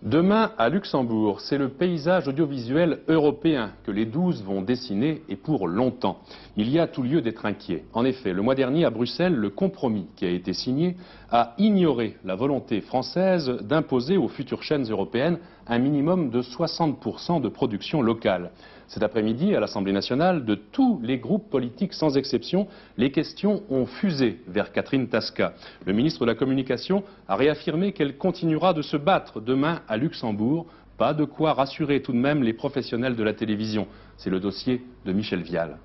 Demain, à Luxembourg, c'est le paysage audiovisuel européen que les 12 vont dessiner et pour longtemps. Il y a tout lieu d'être inquiet. En effet, le mois dernier à Bruxelles, le compromis qui a été signé a ignoré la volonté française d'imposer aux futures chaînes européennes un minimum de 60% de production locale. Cet après-midi, à l'Assemblée nationale, de tous les groupes politiques sans exception, les questions ont fusé vers Catherine Tasca. Le ministre de la Communication a réaffirmé qu'elle continuera de se battre demain à Luxembourg. Pas de quoi rassurer tout de même les professionnels de la télévision. C'est le dossier de Michel Vial.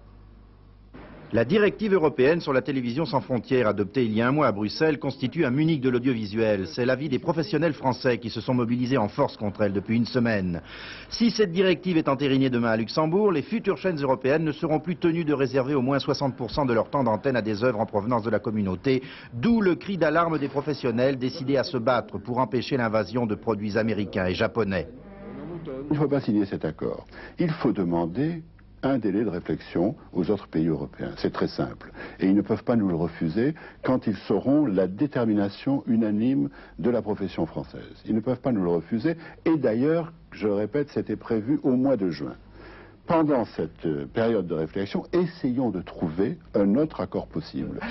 La directive européenne sur la télévision sans frontières, adoptée il y a un mois à Bruxelles, constitue un Munich de l'audiovisuel. C'est l'avis des professionnels français qui se sont mobilisés en force contre elle depuis une semaine. Si cette directive est entérinée demain à Luxembourg, les futures chaînes européennes ne seront plus tenues de réserver au moins 60% de leur temps d'antenne à des œuvres en provenance de la communauté, d'où le cri d'alarme des professionnels décidés à se battre pour empêcher l'invasion de produits américains et japonais. Il ne faut pas signer cet accord. Il faut demander un délai de réflexion aux autres pays européens. C'est très simple. Et ils ne peuvent pas nous le refuser quand ils sauront la détermination unanime de la profession française. Ils ne peuvent pas nous le refuser. Et d'ailleurs, je le répète, c'était prévu au mois de juin. Pendant cette période de réflexion, essayons de trouver un autre accord possible.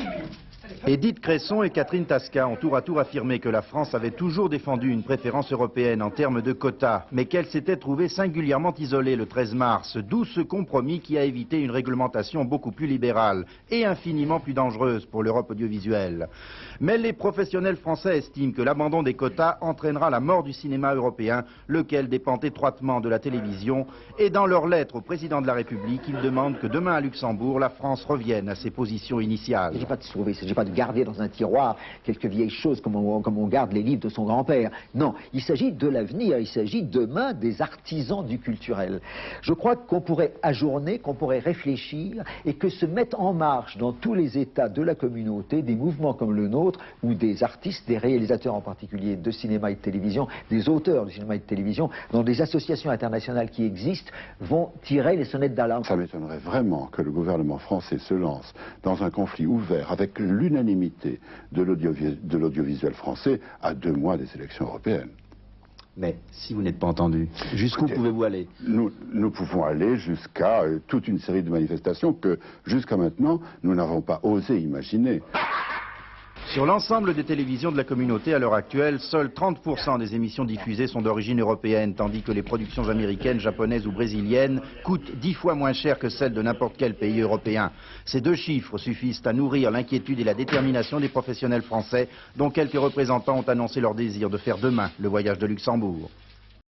Édith Cresson et Catherine Tasca ont tour à tour affirmé que la France avait toujours défendu une préférence européenne en termes de quotas, mais qu'elle s'était trouvée singulièrement isolée le 13 mars, d'où ce compromis qui a évité une réglementation beaucoup plus libérale et infiniment plus dangereuse pour l'Europe audiovisuelle. Mais les professionnels français estiment que l'abandon des quotas entraînera la mort du cinéma européen, lequel dépend étroitement de la télévision, et dans leur lettre au président de la République, ils demandent que demain à Luxembourg, la France revienne à ses positions initiales. Il ne s'agit pas de garder dans un tiroir quelques vieilles choses comme on garde les livres de son grand-père. Non, il s'agit de l'avenir, il s'agit demain des artisans du culturel. Je crois qu'on pourrait ajourner, qu'on pourrait réfléchir et que se mettent en marche dans tous les États de la communauté des mouvements comme le nôtre où des artistes, des réalisateurs en particulier de cinéma et de télévision, des auteurs de cinéma et de télévision, dans des associations internationales qui existent, vont tirer les sonnettes d'alarme. Ça m'étonnerait vraiment que le gouvernement français se lance dans un conflit ouvert avec l'unanimité de l'audiovisuel français à 2 mois des élections europééennes. Mais si vous n'êtes pas entendu, jusqu'où pouvez-vous aller? Nous pouvons aller jusqu'à toute une série de manifestations que jusqu'à maintenant nous n'avons pas osé imaginer. Sur l'ensemble des télévisions de la communauté à l'heure actuelle, seuls 30% des émissions diffusées sont d'origine européenne, tandis que les productions américaines, japonaises ou brésiliennes coûtent 10 fois moins cher que celles de n'importe quel pays européen. Ces 2 chiffres suffisent à nourrir l'inquiétude et la détermination des professionnels français, dont quelques représentants ont annoncé leur désir de faire demain le voyage de Luxembourg.